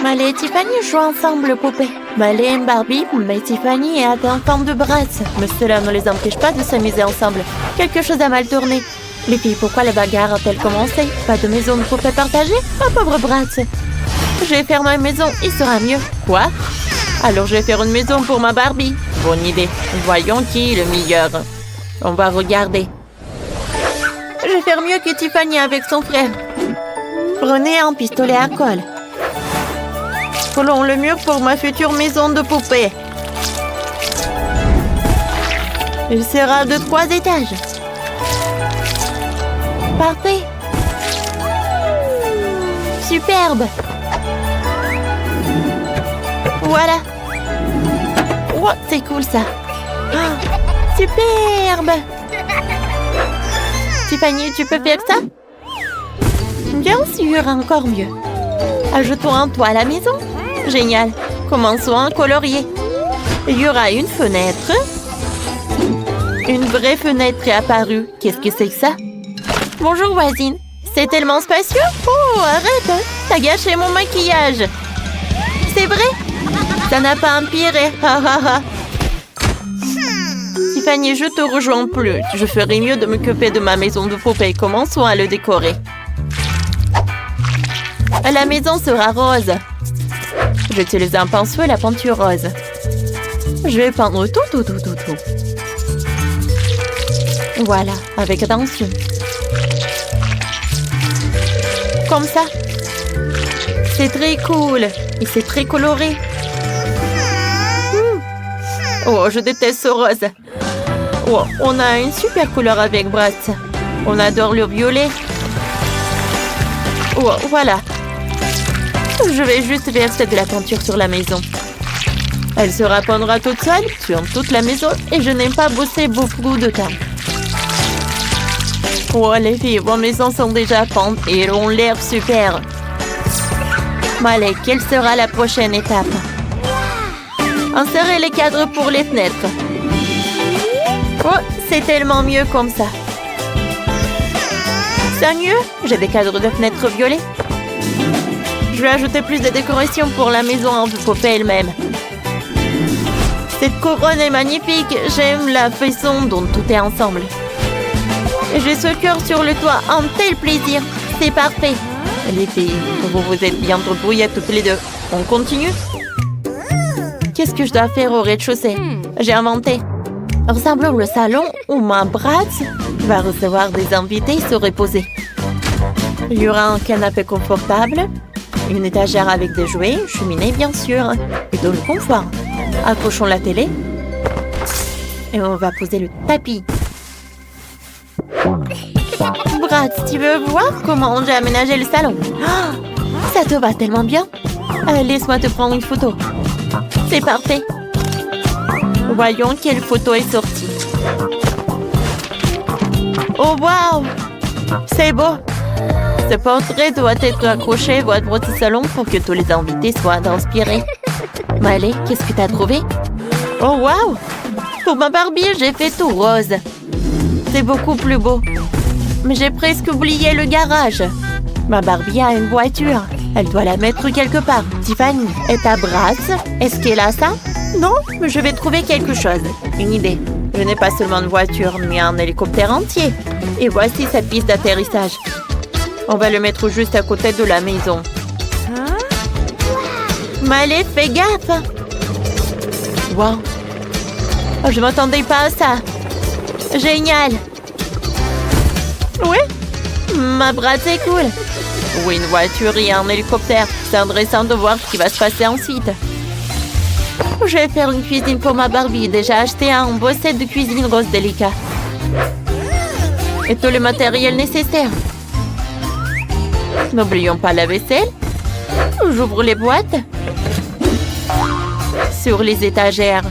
Malé et Tiffany jouent ensemble, poupée. Malé aime Barbie, mais Tiffany est attendante de Bratz. Mais cela ne les empêche pas de s'amuser ensemble. Quelque chose a mal tourné. Les filles, pourquoi la bagarre a-t-elle commencé? Pas de maison de poupée partagée? Ma pauvre Bratz. Je vais faire ma maison, il sera mieux. Quoi? Alors je vais faire une maison pour ma Barbie. Bonne idée. Voyons qui est le meilleur. On va regarder. Je vais faire mieux que Tiffany avec son frère. Prenez un pistolet à colle. Collons le mur pour ma future maison de poupée. Il sera de 3 étages. Parfait. Superbe. Voilà. Oh, c'est cool ça. Oh, superbe. Tiffany, tu peux faire ça? Bien sûr, encore mieux. Ajoutons un toit à la maison. Génial. Commençons à colorier. Il y aura une fenêtre. Une vraie fenêtre est apparue. Qu'est-ce que c'est que ça? Bonjour, voisine. C'est tellement spacieux. Oh, arrête. T'as gâché mon maquillage. C'est vrai? Ça n'a pas empiré. Tiffany, je te rejoins plus. Je ferai mieux de m'occuper de ma maison de poupée. Commençons à le décorer. La maison sera rose. J'utilise un pinceau et la peinture rose. Je vais peindre tout. Voilà, avec attention. Comme ça. C'est très cool. Et c'est très coloré. Oh, je déteste ce rose. Oh, on a une super couleur avec Bratz. On adore le violet. Oh, voilà. Je vais juste verser de la peinture sur la maison. Elle se repeindra toute seule sur toute la maison et je n'aime pas bosser beaucoup de temps. Oh, les filles, vos maisons sont déjà peintes et elles ont l'air super. Allez, quelle sera la prochaine étape? Insérez les cadres pour les fenêtres. Oh, c'est tellement mieux comme ça. C'est mieux? J'ai des cadres de fenêtres violets. Je vais ajouter plus de décoration pour la maison en poupée elle-même. Cette couronne est magnifique. J'aime la façon dont tout est ensemble. Et j'ai ce cœur sur le toit. Un tel plaisir. C'est parfait. Les filles, vous êtes bien débrouillées toutes les deux. On continue? Qu'est-ce que je dois faire au rez-de-chaussée? J'ai inventé. Ressemblons le salon où ma Bratz va recevoir des invités et se reposer. Il y aura un canapé confortable, une étagère avec des jouets, une cheminée bien sûr, et de le confort. Accrochons la télé et on va poser le tapis. Bratz, tu veux voir comment j'ai aménagé le salon? Oh, ça te va tellement bien. Laisse-moi te prendre une photo. C'est parfait. Voyons quelle photo est sortie. Oh, waouh! C'est beau. Ce portrait doit être accroché à votre salon pour que tous les invités soient inspirés. Allez, qu'est-ce que tu as trouvé? Oh, waouh! Pour ma Barbie, j'ai fait tout rose. C'est beaucoup plus beau. Mais j'ai presque oublié le garage. Ma Barbie a une voiture. Elle doit la mettre quelque part. Tiffany, et ta Bratz? Est-ce qu'elle a ça? Non, mais je vais trouver quelque chose. Une idée. Je n'ai pas seulement une voiture, mais un hélicoptère entier. Et voici cette piste d'atterrissage. On va le mettre juste à côté de la maison. Malé, fais gaffe! Wow! Oh, je m'attendais pas à ça. Génial! Oui? Ma Bratz est cool. Oui, une voiture et un hélicoptère. C'est intéressant de voir ce qui va se passer ensuite. Je vais faire une cuisine pour ma Barbie. Déjà acheté un beau set de cuisine rose délicat. Et tout le matériel nécessaire. N'oublions pas la vaisselle. J'ouvre les boîtes. Sur les étagères.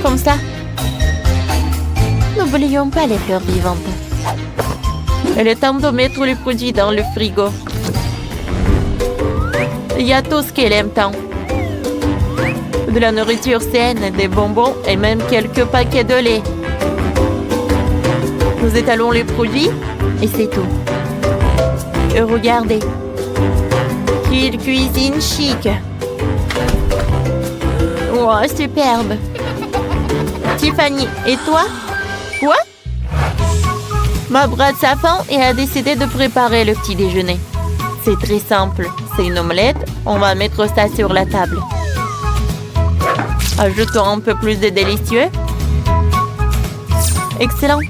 Comme ça. N'oublions pas les fleurs vivantes. Il est temps de mettre les produits dans le frigo. Il y a tout ce qu'elle aime tant. De la nourriture saine, des bonbons et même quelques paquets de lait. Nous étalons les produits et c'est tout. Et regardez. Quelle cuisine chic. Wow, superbe. Tiffany, et toi? Quoi? Ma Bratz a faim et a décidé de préparer le petit déjeuner. C'est très simple. C'est une omelette. On va mettre ça sur la table. Ajoutons un peu plus de délicieux. Excellent.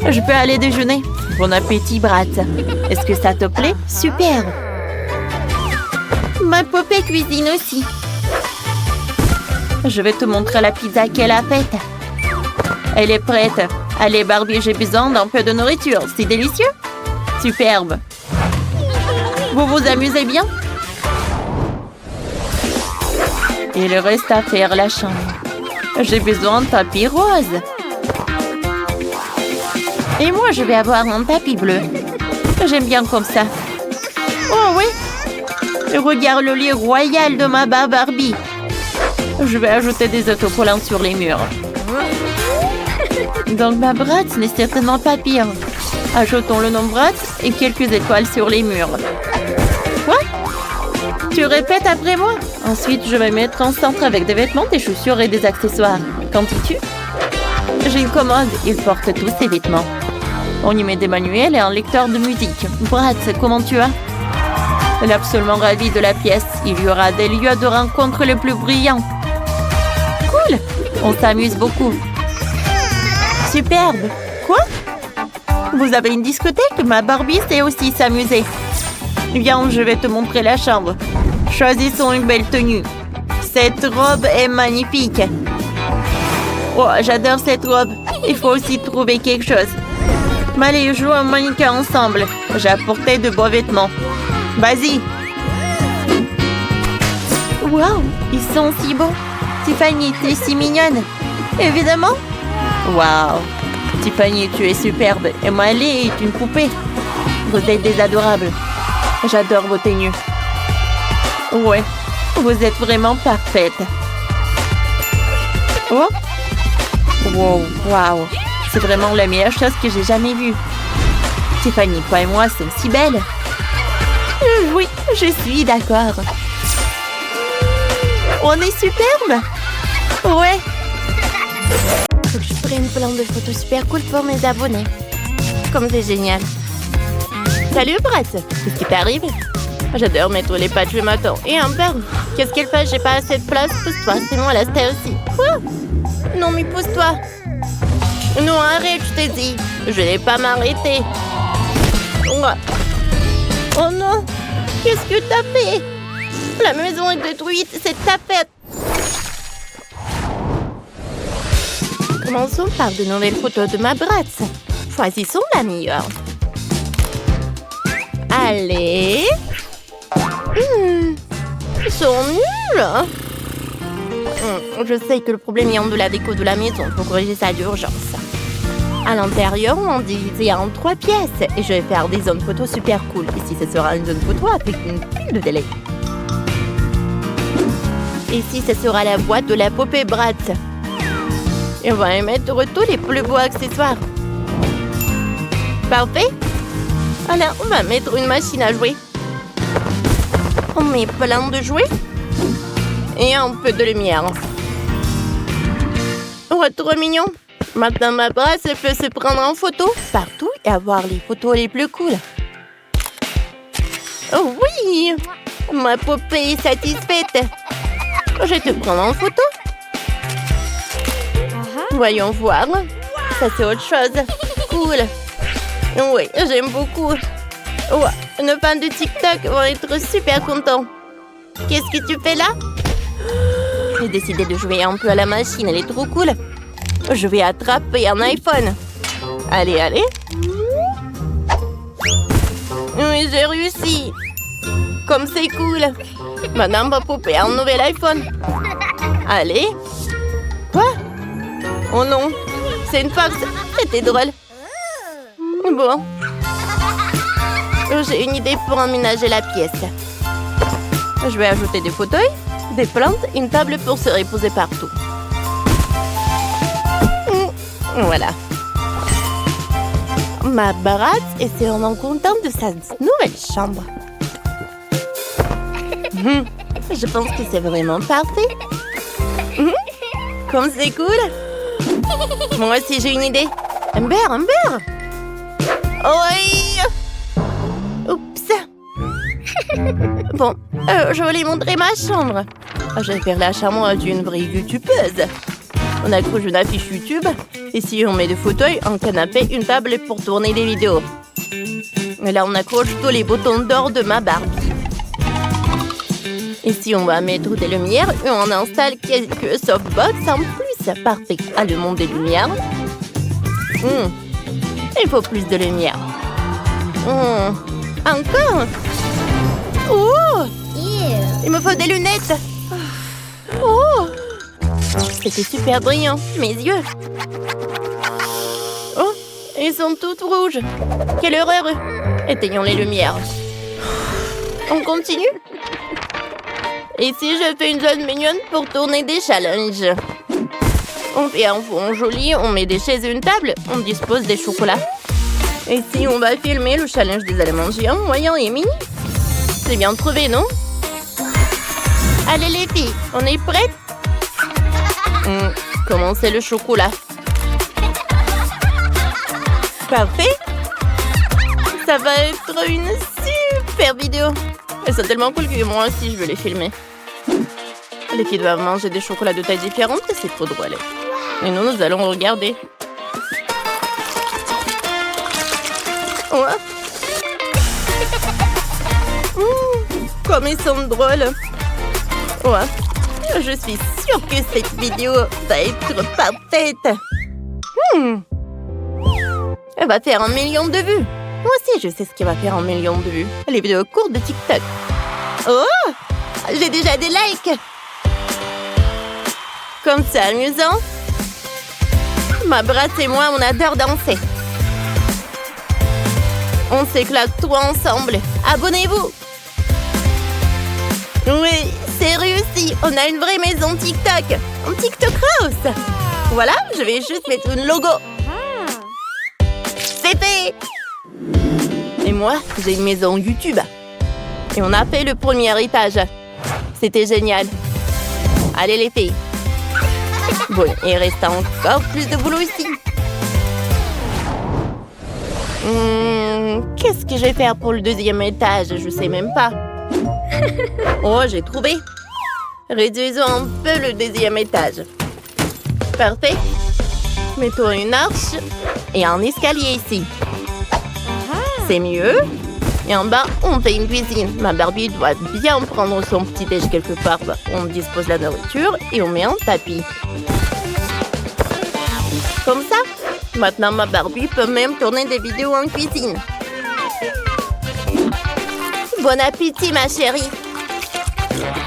Je peux aller déjeuner. Bon appétit, Bratz. Est-ce que ça te plaît? Super. Ma poupée cuisine aussi. Je vais te montrer la pizza qu'elle a faite. Elle est prête. Allez, Barbie, j'ai besoin d'un peu de nourriture. C'est délicieux. Superbe. Vous vous amusez bien? Il reste à faire la chambre. J'ai besoin de tapis rose. Et moi, je vais avoir un tapis bleu. J'aime bien comme ça. Oh oui! Regarde le lit royal de ma Barbie. Je vais ajouter des autocollants sur les murs. Donc ma Bratz n'est certainement pas pire. Ajoutons le nom Bratz et quelques étoiles sur les murs. Quoi? Tu répètes après moi? Ensuite, je vais mettre en centre avec des vêtements, des chaussures et des accessoires. Qu'en dis-tu? J'ai une commode. Il porte tous ses vêtements. On y met des manuels et un lecteur de musique. Bratz, comment tu vas? Elle est absolument ravie de la pièce. Il y aura des lieux de rencontre les plus brillants. Cool! On s'amuse beaucoup. Superbe! Quoi? Vous avez une discothèque? Ma Barbie sait aussi s'amuser. Viens, je vais te montrer la chambre. Choisissons une belle tenue. Cette robe est magnifique. Oh, j'adore cette robe. Il faut aussi trouver quelque chose. Mais allez, jouons un mannequin ensemble. J'ai apporté de beaux vêtements. Vas-y. Wow, ils sont si beaux. Tiffany, tu es si mignonne. Évidemment. Wow. Tiffany, tu es superbe. Et Miley est une poupée. Vous êtes des adorables. J'adore vos tenues. Ouais, vous êtes vraiment parfaite. Oh. Wow, wow. C'est vraiment la meilleure chose que j'ai jamais vue. Tiffany, toi et moi sommes si belles. Oui, je suis d'accord. On est superbe. Ouais. Faut que je prenne plein de photos super cool pour mes abonnés. Comme c'est génial. Salut, Bratz. Qu'est-ce qui t'arrive? J'adore mettre les patchs le matin. Et un père. Qu'est-ce qu'elle fait? J'ai pas assez de place. Pousse-toi, sinon elle a aussi. Quoi? Non, mais pousse-toi. Non, arrête, je t'ai dit. Je vais pas m'arrêter. Oh non! Qu'est-ce que t'as fait? La maison est détruite, c'est ta fête! Commençons par de nouvelles photos de ma Bratz. Choisissons la meilleure. Allez! Ils sont nuls! Je sais que le problème vient de la déco de la maison. Faut corriger ça d'urgence. À l'intérieur, on divise en 3 pièces. Et je vais faire des zones photos super cool. Ici, ce sera une zone photo avec une pile de délai. Ici, ce sera la boîte de la poupée Bratz. Et on va y mettre tous les plus beaux accessoires. Parfait. Alors, on va mettre une machine à jouer. On met plein de jouets. Et un peu de lumière. Oh, trop mignon. Maintenant, ma Bratz peut se prendre en photo partout et avoir les photos les plus cool. Oh oui! Ma poupée est satisfaite. Je vais te prendre en photo. Voyons voir. Ça, c'est autre chose. Cool. Oui, j'aime beaucoup. Oh, nos fans de TikTok vont être super contents. Qu'est-ce que tu fais là? J'ai décidé de jouer un peu à la machine. Elle est trop cool. Je vais attraper un iPhone. Allez, allez. Oui, j'ai réussi. Comme c'est cool. Madame ma poupée a un nouvel iPhone. Allez. Quoi? Oh non. C'est une farce. C'était drôle. Bon. J'ai une idée pour emménager la pièce. Je vais ajouter des fauteuils, des plantes et une table pour se reposer partout. Voilà. Ma Bratz est sûrement contente de sa nouvelle chambre. Je pense que c'est vraiment parfait. Comme c'est cool. Moi aussi, j'ai une idée. Amber. Oui. Oups. Bon, je vais lui montrer ma chambre. Je vais faire la chambre d'une vraie youtubeuse. On accroche une affiche YouTube. Ici, on met des fauteuils, un canapé, une table pour tourner des vidéos. Et là, on accroche tous les boutons d'or de ma Barbie. Ici, on va mettre des lumières et on installe quelques softbox en plus. Parfait. Ah, le monde des lumières. Il faut plus de lumière. Encore. Oh! Il me faut des lunettes. Oh! C'était super brillant. Mes yeux. Oh! Ils sont toutes rouges. Quelle horreur! Éteignons les lumières. On continue? Ici, je fais une zone mignonne pour tourner des challenges. On fait un fond joli, on met des chaises et une table, on dispose des chocolats. Ici, on va filmer le challenge des aliments géants, moyens et mini. C'est bien trouvé, non? Allez les filles, on est prêtes? Comment c'est le chocolat? Parfait! Ça va être une super vidéo. Elles sont tellement cool que moi aussi je veux les filmer. Les filles doivent manger des chocolats de tailles différentes et c'est trop drôle. Et nous allons regarder. Ouais. Comme ils sont drôles. Ouais. Je suis sûre que cette vidéo va être parfaite. Elle va faire 1 million de vues. Moi aussi, je sais ce qui va faire 1 million de vues. Les vidéos courtes de TikTok. Oh! J'ai déjà des likes. Comme c'est amusant. Ma brasse et moi, on adore danser. On s'éclate tout ensemble. Abonnez-vous. Oui, c'est réussi. On a une vraie maison TikTok. Un TikTok house. Voilà, je vais juste mettre un logo. C'est fait. Et moi, j'ai une maison YouTube. Et on a fait le premier étage. C'était génial. Allez les filles. Bon, il reste encore plus de boulot ici. Qu'est-ce que je vais faire pour le 2e étage? Je sais même pas. Oh, j'ai trouvé. Réduisons un peu le 2e étage. Parfait. Mettons une arche et un escalier ici. C'est mieux. Et en bas, on fait une cuisine. Ma Barbie doit bien prendre son petit-déj quelque part. On dispose la nourriture et on met un tapis. Comme ça. Maintenant, ma Barbie peut même tourner des vidéos en cuisine. Bon appétit, ma chérie.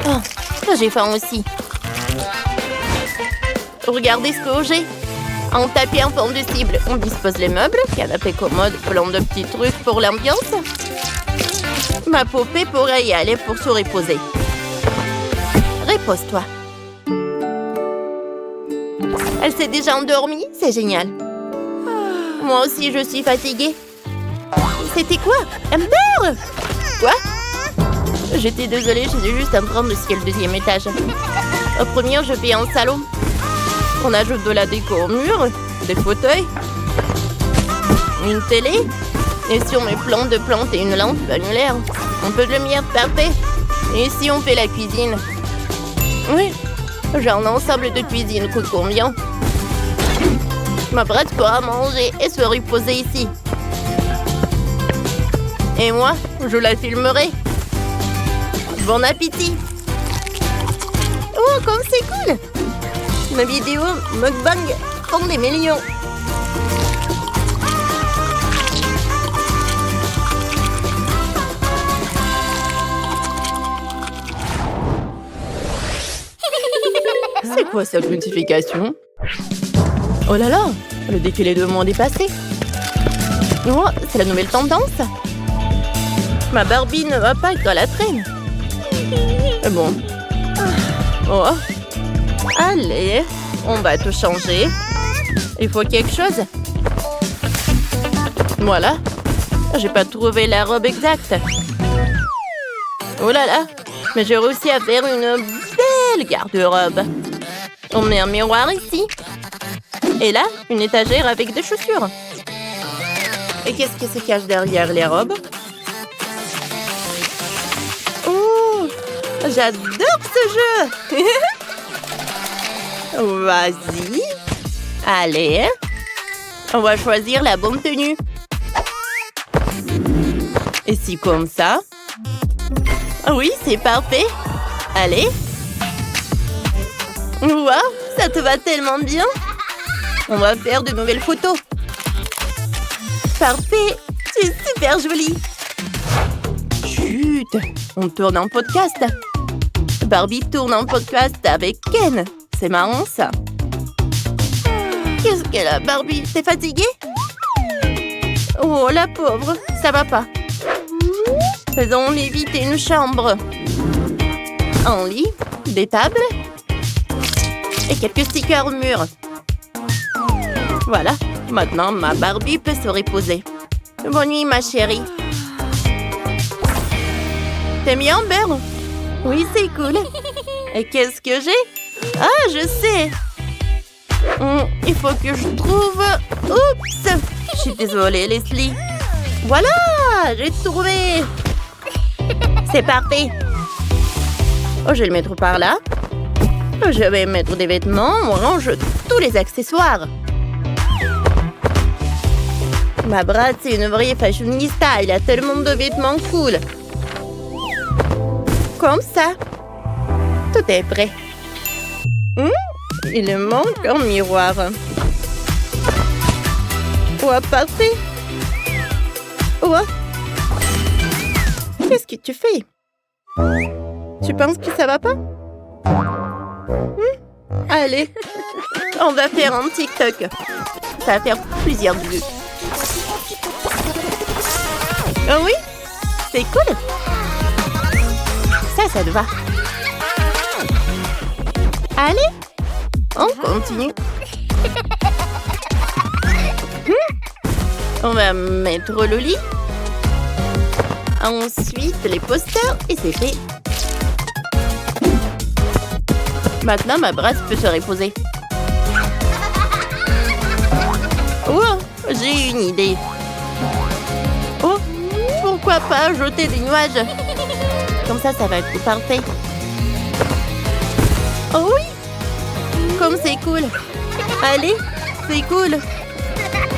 Oh, j'ai faim aussi. Regardez ce que j'ai. Un tapis en forme de cible. On dispose les meubles, canapé commode, plein de petits trucs pour l'ambiance. Ma poupée pourrait y aller pour se reposer. Repose-toi. Elle s'est déjà endormie, c'est génial. Moi aussi, je suis fatiguée. C'était quoi? Amber? Quoi? J'étais désolée, j'étais juste en train de skier le 2e étage. Au premier, je fais un salon. On ajoute de la déco au mur, des fauteuils, une télé, et si on met plein de plantes et une lampe annulaire, un peu de lumière, parfait. Et ici, on fait la cuisine. Oui, j'ai un ensemble de cuisine, coûte combien? Ma brasse pourra manger et se reposer ici. Et moi, je la filmerai. Bon appétit! Oh, comme c'est cool! Mes vidéos mukbang font des millions. C'est quoi cette notification? Oh là là, le défilé de monde est passé. Oh, c'est la nouvelle tendance. Ma Barbie ne va pas être à la traîne. Bon. Oh. Allez, on va tout changer. Il faut quelque chose. Voilà. J'ai pas trouvé la robe exacte. Oh là là. Mais j'ai réussi à faire une belle garde-robe. On met un miroir ici. Et là, une étagère avec des chaussures. Et qu'est-ce qui se cache derrière les robes? Oh, j'adore ce jeu. Vas-y. Allez. On va choisir la bonne tenue. Et si comme ça? Oui, c'est parfait. Allez. Wow, ça te va tellement bien. On va faire de nouvelles photos. Parfait. Tu es super jolie. Chut, on tourne un podcast. Barbie tourne un podcast avec Ken. C'est marrant, ça. Qu'est-ce qu'elle a, Barbie? T'es fatiguée? Oh, la pauvre, ça va pas. Faisons éviter une chambre. Un lit, des tables et quelques stickers au mur. Voilà, maintenant ma Barbie peut se reposer. Bonne nuit, ma chérie. T'aimes bien, Amber? Oui, c'est cool. Et qu'est-ce que j'ai? Ah, je sais. Il faut que je trouve... Oups! Je suis désolée, Leslie. Voilà! J'ai trouvé! C'est parfait! Oh, je vais le mettre par là. Je vais mettre des vêtements. On range tous les accessoires. Ma brate, c'est une vraie fashionista. Elle a tellement de vêtements cool. Comme ça. Tout est prêt. Il manque un miroir. Ouais, parfait. Ouais. Qu'est-ce que tu fais? Tu penses que ça va pas? Allez, on va faire un TikTok. Ça va faire plusieurs vues. Oh oui? C'est cool. Ça te va. Allez, on continue. On va mettre le lit. Ensuite, les posters et c'est fait. Maintenant, ma brasse peut se reposer. Oh, j'ai une idée. Oh, pourquoi pas jeter des nuages? Comme ça va être parfait. Oh oui! Comme c'est cool. Allez, c'est cool.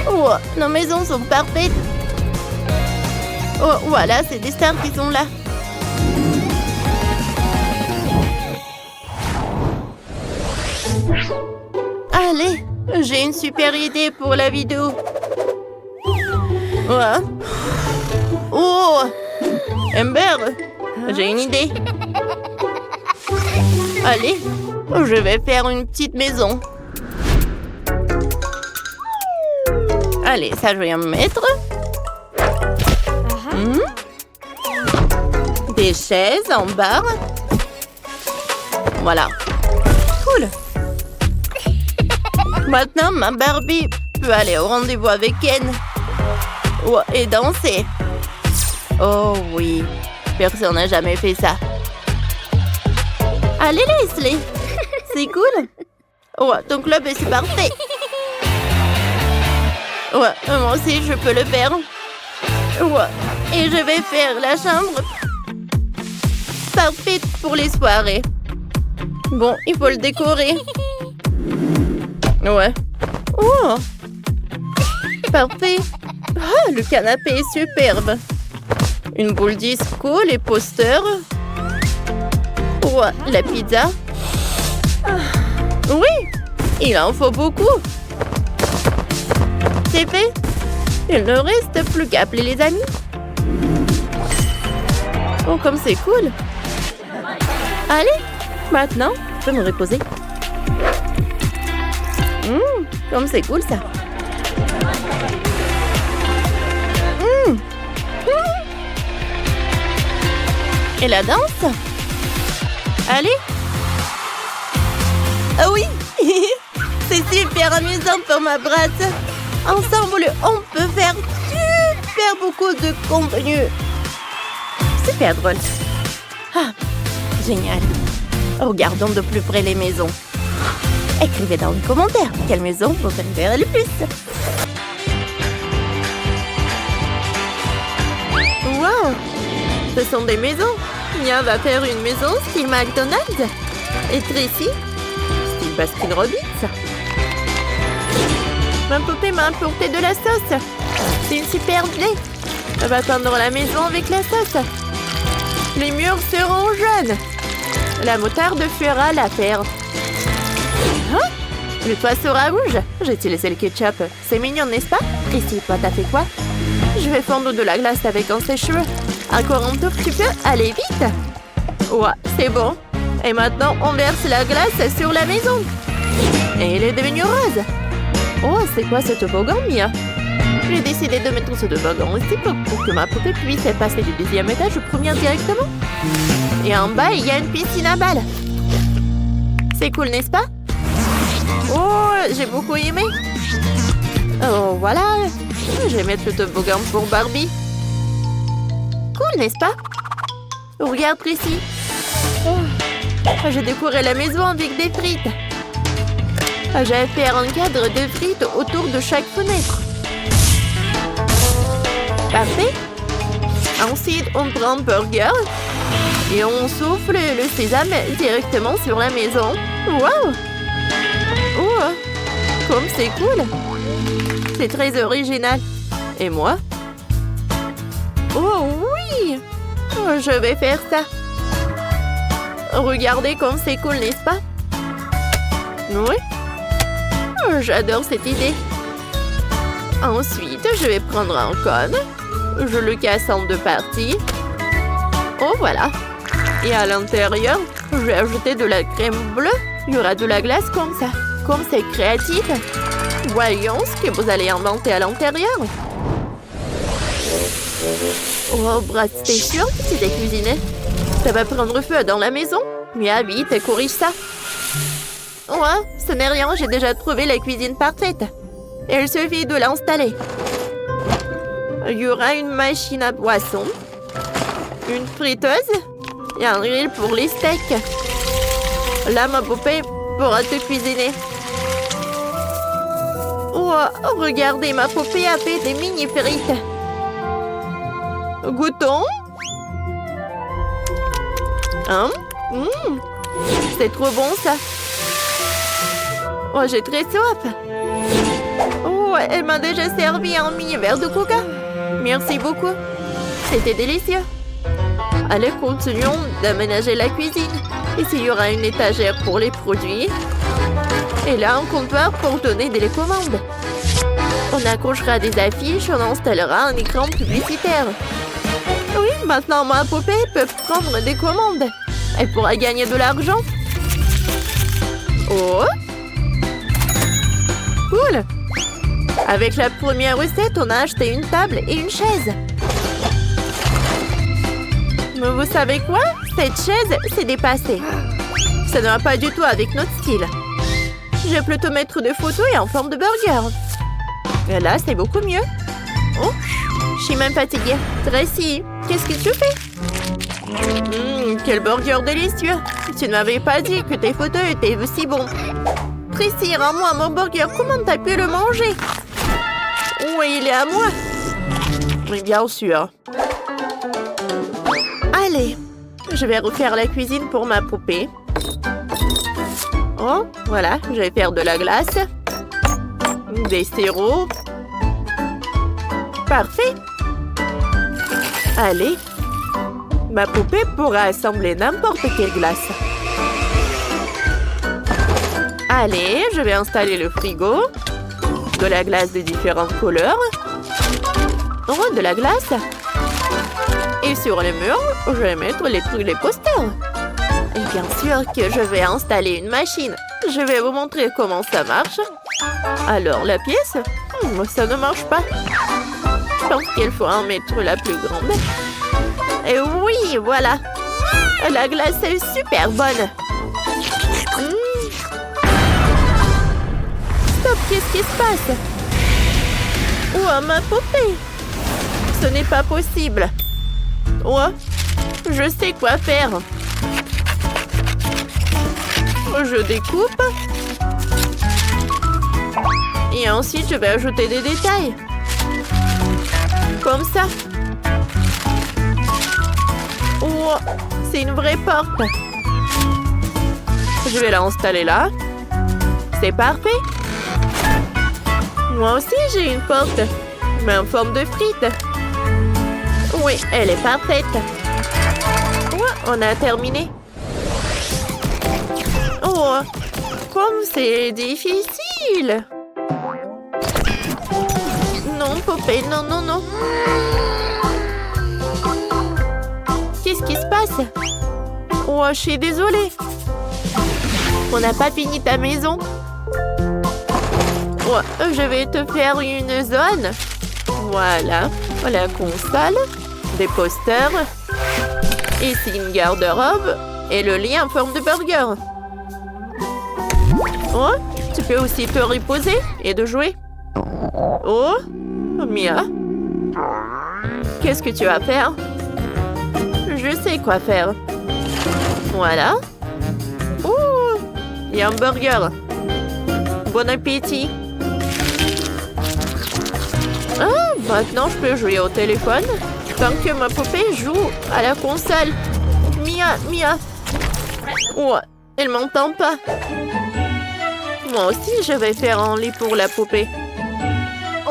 Oh, nos maisons sont parfaites. Oh, voilà, c'est des stars qui sont là. Allez, j'ai une super idée pour la vidéo. Ouais. Oh, Amber, j'ai une idée. Allez, je vais faire une petite maison. Allez, ça, je vais en mettre. Des chaises en barre. Voilà. Cool. Maintenant, ma Barbie peut aller au rendez-vous avec Ken. Oh, et danser. Oh oui, personne n'a jamais fait ça. Allez, Leslie. C'est cool. Oh, ton club est parfait. Ouais, moi aussi, je peux le faire. Ouais, et je vais faire la chambre parfaite pour les soirées. Bon, il faut le décorer. Ouais. Oh, parfait. Ah, le canapé est superbe. Une boule disco, les posters. Ouais, la pizza. Oui, il en faut beaucoup. C'est fait. Il ne reste plus qu'à appeler les amis. Oh, comme c'est cool. Allez, maintenant, je peux me reposer. Comme c'est cool, ça. Et la danse? Allez. Ah oui. C'est super amusant pour ma brate. Ensemble, on peut faire super beaucoup de contenu. Super drôle. Ah, Génial. Regardons de plus près les maisons. Écrivez dans les commentaires quelle maison vous préférez le plus. Wow! Ce sont des maisons. Mia va faire une maison style McDonald's. Et Tracy, style Baskin Robbins. Ma poupée m'a apporté de la sauce. C'est une super idée. Elle va peindre la maison avec la sauce. Les murs seront jaunes. La moutarde fera l'affaire. Hein? Le toit sera rouge. J'ai utilisé le ketchup. C'est mignon, n'est-ce pas? Tracy, toi, t'as fait quoi? Je vais fondre de la glace avec un sèche-cheveux. Encore un tout petit peu. Allez, vite. Ouais, c'est bon. Et maintenant, on verse la glace sur la maison. Et elle est devenue rose. Oh, c'est quoi ce toboggan, Mia? J'ai décidé de mettre ce toboggan ici pour que ma poupée puisse passer du deuxième étage au premier directement. Et en bas, il y a une piscine à balles. C'est cool, n'est-ce pas? Oh, j'ai beaucoup aimé. Oh, voilà. Je vais mettre le toboggan pour Barbie. Cool, n'est-ce pas? Regarde ici. Oh, j'ai décoré la maison avec des frites. Je vais faire un cadre de frites autour de chaque fenêtre. Parfait. Ensuite, on prend un burger et on souffle le sésame directement sur la maison. Wow! Oh, comme c'est cool! C'est très original. Et moi? Oh oui! Oh, je vais faire ça. Regardez comme c'est cool, n'est-ce pas? Oui. Oh, j'adore cette idée. Ensuite, je vais prendre un cône. Je le casse en deux parties. Oh, voilà. Et à l'intérieur, je vais ajouter de la crème bleue. Il y aura de la glace comme ça. Comme c'est créatif. Voyons ce que vous allez inventer à l'intérieur. Oh, Brad, t'es sûr que tu t'es cuisiné? Ça va prendre feu dans la maison? Mais vite, corrige ça. Ouais, ce n'est rien, j'ai déjà trouvé la cuisine parfaite. Il suffit de l'installer. Il y aura une machine à boisson, une friteuse et un grill pour les steaks. Là, ma poupée pourra te cuisiner. Oh, regardez, ma poupée a fait des mini frites. Goûtons. Hein? C'est trop bon, ça. Oh, j'ai très soif. Oh, elle m'a déjà servi un mini verre de coca. Merci beaucoup. C'était délicieux. Allez, continuons d'aménager la cuisine. Ici, il y aura une étagère pour les produits. Et là, un comptoir pour donner des commandes. On accrochera des affiches, on installera un écran publicitaire. Oui, maintenant, ma poupée peut prendre des commandes. Elle pourra gagner de l'argent. Oh! Cool! Avec la première recette, on a acheté une table et une chaise. Mais vous savez quoi? Cette chaise s'est dépassée. Ça ne va pas du tout avec notre style. Je vais plutôt mettre des photos et en forme de burger. Et là, c'est beaucoup mieux. Oh, je suis même fatiguée. Tracy, qu'est-ce que tu fais? Quel burger délicieux! Tu ne m'avais pas dit que tes photos étaient aussi bons. Tracy, rends-moi mon burger. Comment t'as pu le manger? Oui, il est à moi. Oui, bien sûr. Allez, je vais refaire la cuisine pour ma poupée. Oh, voilà, je vais faire de la glace. Des sirops. Parfait. Allez. Ma poupée pourra assembler n'importe quelle glace. Allez, je vais installer le frigo. De la glace de différentes couleurs. Oh, de la glace. Et sur le mur, je vais mettre les posters. Et bien sûr que je vais installer une machine. Je vais vous montrer comment ça marche. Alors, la pièce, ça ne marche pas. Je pense qu'il faut en mettre la plus grande. Et oui, voilà. La glace est super bonne. Stop, qu'est-ce qui se passe? Oh, ma poupée. Ce n'est pas possible. Oh, je sais quoi faire. Je découpe. Et ensuite, je vais ajouter des détails. Comme ça. Oh, c'est une vraie porte. Je vais l'installer là. C'est parfait. Moi aussi, j'ai une porte, mais en forme de frite. Oui, elle est parfaite. Oh, on a terminé. Oh, comme c'est difficile. Non, poupée, non, non, non. Qu'est-ce qui se passe? Oh, je suis désolée. On n'a pas fini ta maison. Oh, je vais te faire une zone. Voilà, la console, des posters. Ici une garde-robe et le lit en forme de burger. Oh, tu peux aussi te reposer et de jouer. Oh, Mia. Qu'est-ce que tu vas faire? Je sais quoi faire. Voilà. Oh, il y a un burger. Bon appétit. Ah, maintenant je peux jouer au téléphone tant que ma poupée joue à la console. Mia, Mia. Oh, elle m'entend pas. Moi aussi, je vais faire un lit pour la poupée.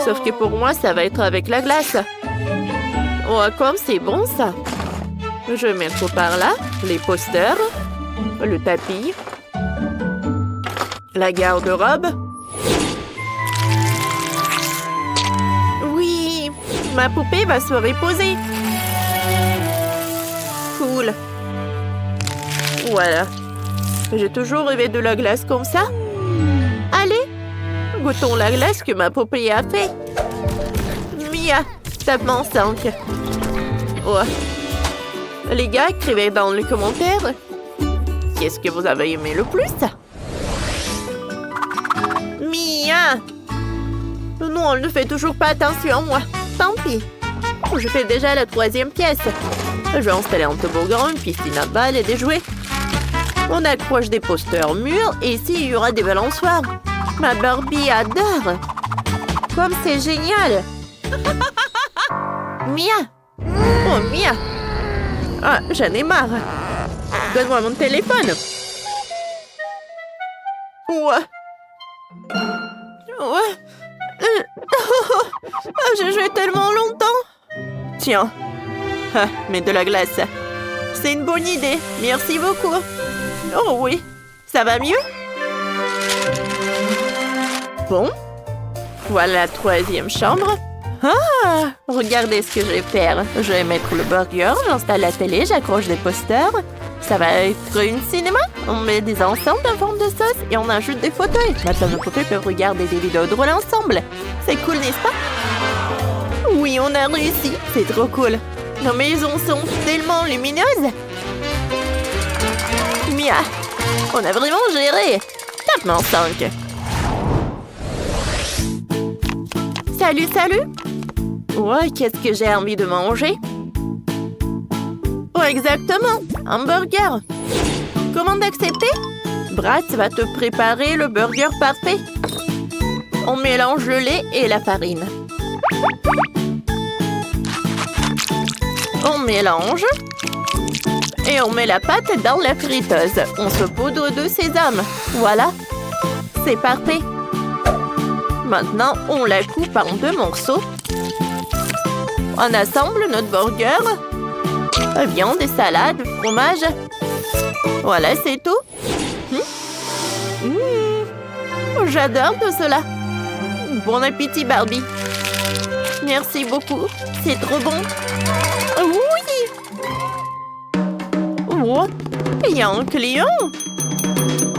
Sauf que pour moi, ça va être avec la glace. Oh, comme c'est bon ça. Je mets tout par là, les posters, le tapis, la garde-robe. Oui, ma poupée va se reposer. Cool. Voilà. J'ai toujours rêvé de la glace comme ça. Allez, goûtons la glace que ma poupée a fait. Mia, tape-moi 5. Oh. Les gars, écrivez dans les commentaires. Qu'est-ce que vous avez aimé le plus? Mia! Non, elle ne fait toujours pas attention à moi. Tant pis. Je fais déjà la 3e pièce. Je vais installer un toboggan, une piscine à balles et des jouets. On accroche des posters murs et ici, il y aura des balançoires. Ma Barbie adore. Comme c'est génial. Mia! Oh, Mia! Ah, j'en ai marre. Donne-moi mon téléphone. Ouais. Ouais. J'ai joué tellement longtemps. Tiens. Ah, mais de la glace. C'est une bonne idée. Merci beaucoup. Oh oui. Ça va mieux? Bon. Voilà la 3e chambre. Ah! Regardez ce que je vais faire. Je vais mettre le burger, j'installe la télé, j'accroche des posters. Ça va être une cinéma. On met des ensembles en forme de sauce et on ajoute des fauteuils. Maintenant, nos poupées peuvent regarder des vidéos drôles ensemble. C'est cool, n'est-ce pas? Oui, on a réussi. C'est trop cool. Nos maisons sont tellement lumineuses. Mia, on a vraiment géré. Tape-moi 5. Salut, salut. Ouais, qu'est-ce que j'ai envie de manger? Oh, exactement, un burger. Commande acceptée? Brad va te préparer le burger parfait. On mélange le lait et la farine. On mélange. Et on met la pâte dans la friteuse. On se poudre de sésame. Voilà, c'est parfait. Maintenant, on la coupe en 2 morceaux. On assemble notre burger. Viande et salade, fromage. Voilà, c'est tout. J'adore tout cela. Bon appétit, Barbie. Merci beaucoup. C'est trop bon. Oui. Oh, il y a un client.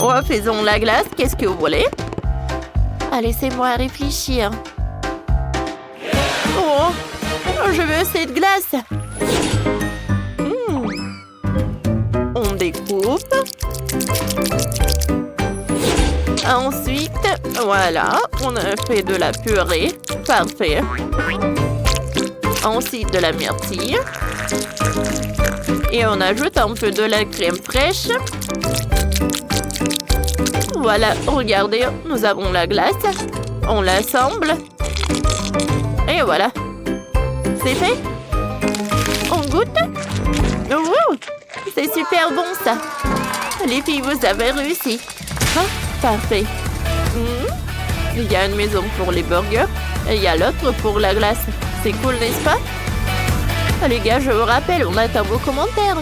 Oh, faisons la glace. Qu'est-ce que vous voulez? Laissez-moi réfléchir. Oh, je veux cette glace. On découpe. Ensuite, voilà, on a fait de la purée. Parfait. Ensuite, de la myrtille. Et on ajoute un peu de la crème fraîche. Voilà, regardez, nous avons la glace. On l'assemble. Et voilà. C'est fait. On goûte. Wow, c'est super bon ça. Les filles, vous avez réussi. Ah, parfait. Il y a une maison pour les burgers et il y a l'autre pour la glace. C'est cool, n'est-ce pas? Les gars, je vous rappelle, on attend vos commentaires.